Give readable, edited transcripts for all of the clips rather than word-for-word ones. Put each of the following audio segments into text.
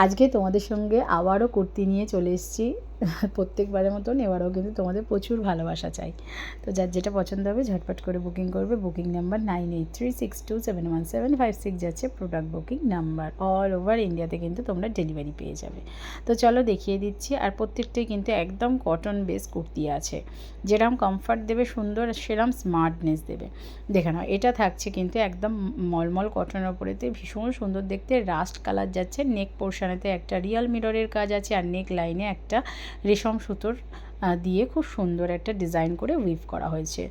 আজকে তোমাদের সঙ্গে আবারও কুর্তি নিয়ে চলে এসেছি। প্রত্যেকবারের মতন এবারেও কিন্তু তোমাদের প্রচুর ভালোবাসা চাই। তো যার যেটা পছন্দ হবে ঝটপট করে বুকিং করবে। বুকিং নাম্বার 9836271756 যাচ্ছে product booking number. All over ইন্ডিয়াতে কিন্তু তোমরা ডেলিভারি পেয়ে যাবে। তো চলো দেখিয়ে দিচ্ছি। আর প্রত্যেকটাই কিন্তু একদম কটন বেস কুর্তি আছে, যেরকম কমফর্ট দেবে সুন্দর, সেরকম স্মার্টনেস দেবে। দেখে নাও, এটা থাকছে কিন্তু একদম মলমল কটনের ওপরেতে, ভীষণ সুন্দর দেখতে। রাস্ট কালার যাচ্ছে, নেক পোর্শনেতে একটা রিয়াল মিররের কাজ আছে, আর নেক লাইনে একটা রেশম সুতোর দিয়ে খুব সুন্দর একটা ডিজাইন করে উইভ করা হয়েছে।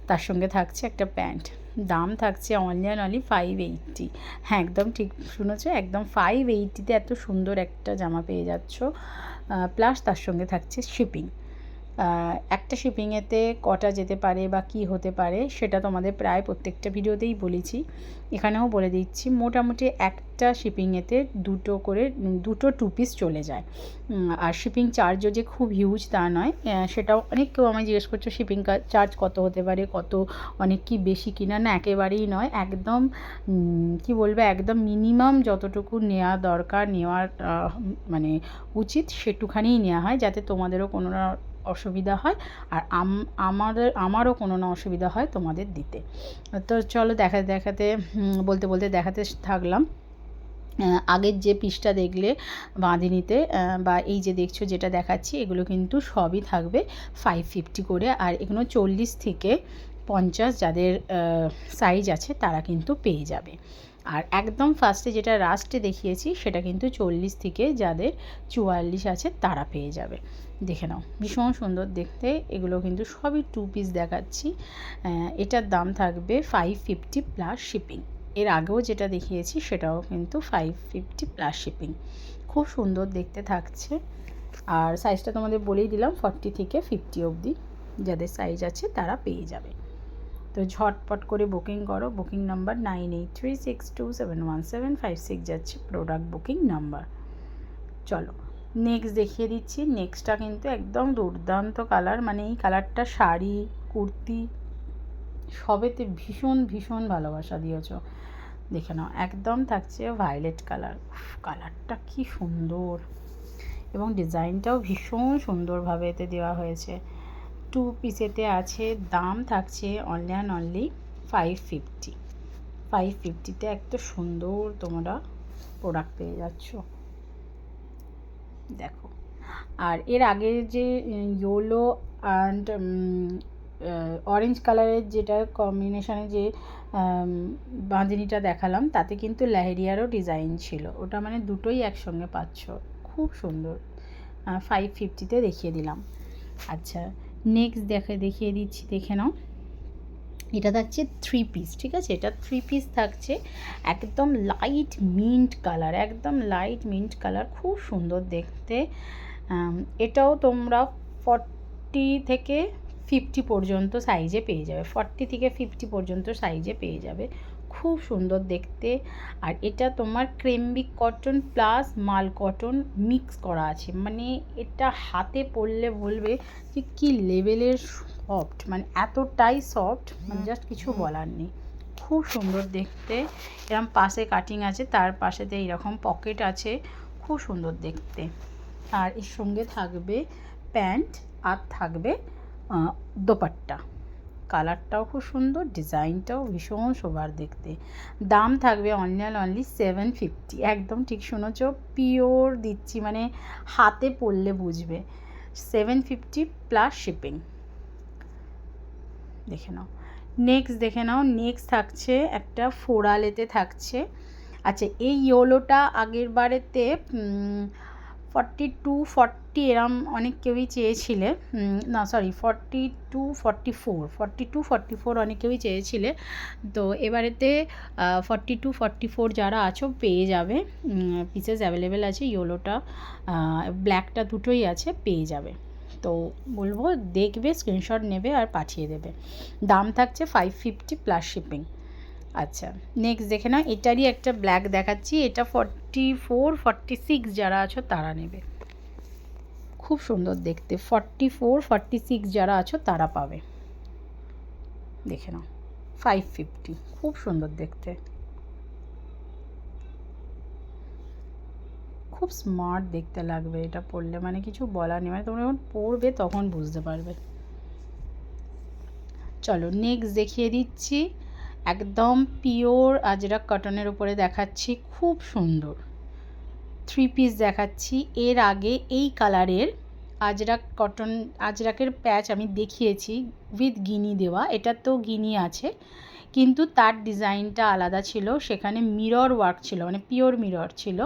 তার সঙ্গে থাকছে একটা প্যান্ট। দাম থাকছে অনলি অ্যান্ড অনলি 580। হ্যাঁ, একদম ঠিক শুনেছো, একদম 580তে এত সুন্দর একটা জামা পেয়ে যাচ্ছ। প্লাস তার সঙ্গে থাকছে শিপিং। একটা শিপিংয়েতে কটা যেতে পারে বা কী হতে পারে সেটা তোমাদের প্রায় প্রত্যেকটা ভিডিওতেই বলেছি, এখানেও বলে দিচ্ছি। মোটামুটি একটা শিপিংয়েতে দুটো 2 পিস চলে যায়। আর শিপিং চার্জও যে খুব হিউজ তা নয়। সেটাও অনেক কেউ আমায় জিজ্ঞেস করছো শিপিং চার্জ কত হতে পারে, কত অনেক কি বেশি কিনা। না, একেবারেই নয়। একদম কি বলবো, একদম মিনিমাম যতটুকু নেওয়া দরকার, নেওয়ার মানে উচিত সেটুখানিই নেওয়া হয়, যাতে তোমাদেরও কোনো অসুবিধা হয় আর আমারও কোনো না অসুবিধা হয় তোমাদের দিতে। তো চলো বলতে বলতে দেখাতে থাকলাম। আগের যে পিসটা দেখলে বাঁধিনিতে, বা এই যে দেখছো যেটা দেখাচ্ছি, এগুলো কিন্তু সবই থাকবে 550 করে। আর এগুলো 40 থেকে 50 যাদের সাইজ আছে তারা কিন্তু পেয়ে যাবে। আর একদম ফার্স্টে যেটা লাস্টে দেখিয়েছি সেটা কিন্তু 40 থেকে যাদের 44 আছে তারা পেয়ে যাবে। দেখে নাও, ভীষণ সুন্দর দেখতে। এগুলো কিন্তু সবই 2 পিস দেখাচ্ছি। এটার দাম থাকবে 550 প্লাস শিপিং। এর আগেও যেটা দেখিয়েছি সেটাও কিন্তু 550 প্লাস শিপিং। খুব সুন্দর দেখতে থাকছে। আর সাইজটা তোমাদের বলেই দিলাম, 40 থেকে 50 অবধি যাদের সাইজ আছে তারা পেয়ে যাবে। তো ঝটপট করে বুকিং করো। বুকিং নাম্বার 9836271756 যাচ্ছে প্রোডাক্ট বুকিং নাম্বার। চলো নেক্সট দেখিয়ে দিচ্ছি। নেক্সটটা কিন্তু একদম দুর্দান্ত কালার, মানে এই কালারটা শাড়ি, কুর্তি সবেতে ভীষণ ভীষণ ভালোবাসা দিয়েছ। দেখে নাও, একদম থাকছে ভায়োলেট কালার। কালারটা কি সুন্দর, এবং ডিজাইনটাও ভীষণ সুন্দরভাবে এতে দেওয়া হয়েছে। 2 পিসেতে আছে। দাম থাকছে অনলি অ্যান্ড অনলি 550। 550তে একটা সুন্দর তোমরা প্রোডাক্ট পেয়ে যাচ্ছ। দেখো, আর এর আগের যে ইয়েলো অ্যান্ড অরেঞ্জ কালারের যেটা কম্বিনেশানে যে বাঁধনিটা দেখালাম, তাতে কিন্তু লেহেরিয়ারও ডিজাইন ছিল। ওটা মানে দুটোই একসঙ্গে পাচ্ছ, খুব সুন্দর। 550তে দেখিয়ে দিলাম। আচ্ছা, নেক্সট দেখিয়ে দিচ্ছি, দেখে নাও। এটা থাকছে 3 পিস, ঠিক আছে? এটা 3 পিস থাকছে, একদম লাইট মিন্ট কালার, একদম লাইট মিন্ট কালার, খুব সুন্দর দেখতে। এটাও তোমরা 40 থেকে 50 পর্যন্ত সাইজে পেয়ে যাবে। 40 থেকে 50 পর্যন্ত সাইজে পেয়ে যাবে। খুব সুন্দর দেখতে। আর এটা তোমার ক্রেমবিক কটন প্লাস মাল কটন মিক্স করা আছে, মানে এটা হাতে পরলে বলবে যে কী লেভেলের সফট, মানে এতটাই সফট, মানে জাস্ট কিছু বলার নেই। খুব সুন্দর দেখতে। এরকম পাশে কাটিং আছে, তার পাশেতে এইরকম পকেট আছে, খুব সুন্দর দেখতে। আর এর সঙ্গে থাকবে প্যান্ট, আর থাকবে দোপাট্টা। কালারটাও খুব সুন্দর, ডিজাইনটাও ভীষণ সোবার দেখতে। দাম থাকবে অনলি অ্যান্ড অনলি 750। একদম ঠিক শুনেছ, পিওর দিচ্ছি, মানে হাতে পরলে বুঝবে। 750 প্লাস শিপিং। দেখে নাও, নেক্সট থাকছে একটা ফোরালেতে থাকছে। আচ্ছা, এই ইয়োলোটা আগের বারেতে 42-40 এরম অনেক কেউই চেয়েছিলে। না সরি, 42-44 অনেক কেউই চেয়েছিলে। তো এবারেতে 42-44 যারা আছো পেয়ে যাবে। পিসেস অ্যাভেলেবেল আছে। ইয়োলোটা ব্ল্যাকটা দুটোই আছে, পেয়ে যাবে। তো বলবো দেখবে, স্ক্রিনশট নেবে আর পাঠিয়ে দেবে। দাম থাকছে 550 প্লাস শিপিং। আচ্ছা, নেক্সট দেখে নাও, এটারই একটা ব্ল্যাক দেখাচ্ছি। এটা 44-46 যারা আছো তারা নেবে। খুব সুন্দর দেখতে। 44-46 যারা আছো তারা পাবে। দেখে নাও, 550, খুব সুন্দর দেখতে। খুব স্মার্ট দেখতে লাগবে এটা পরলে, মানে কিছু বলার নেই, মানে তোমরা যখন পরবে তখন বুঝতে পারবে। চলো নেক্সট দেখিয়ে দিচ্ছি, একদম পিওর আজরাক কটনের উপরে দেখাচ্ছি, খুব সুন্দর 3 পিস দেখাচ্ছি। এর আগে এই কালারের আজরাক কটন, আজরাকের প্যাচ আমি দেখিয়েছি উইথ গিনি দেওয়া, এটা তো গিনি আছে কিন্তু তার ডিজাইনটা আলাদা ছিল, সেখানে মিরর ওয়ার্ক ছিল, মানে পিওর মিরর ছিল।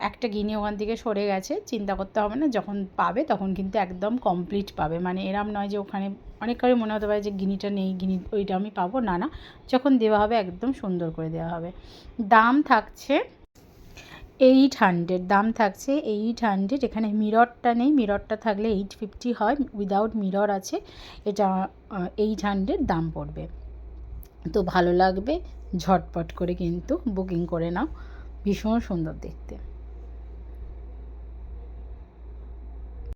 একটা গিনি ওখান থেকে সরে গেছে, চিন্তা করতে হবে না, যখন পাবে তখন কিন্তু একদম কমপ্লিট পাবে, মানে এরম নয় যে ওখানে অনেকবারই মনে হতে পারে যে গিনিটা নেই, গিনি ওইটা আমি পাবো না, না, যখন দেওয়া হবে একদম সুন্দর করে দেওয়া হবে। দাম থাকছে 800, দাম থাকছে 800। এখানে মিররটা নেই, মিররটা থাকলে 850 হয়, উইদাউট মিরর আছে, এটা 800 দাম পড়বে। তো ভালো লাগবে, ঝটপট করে কিন্তু বুকিং করে নাও, ভীষণ সুন্দর দেখতে।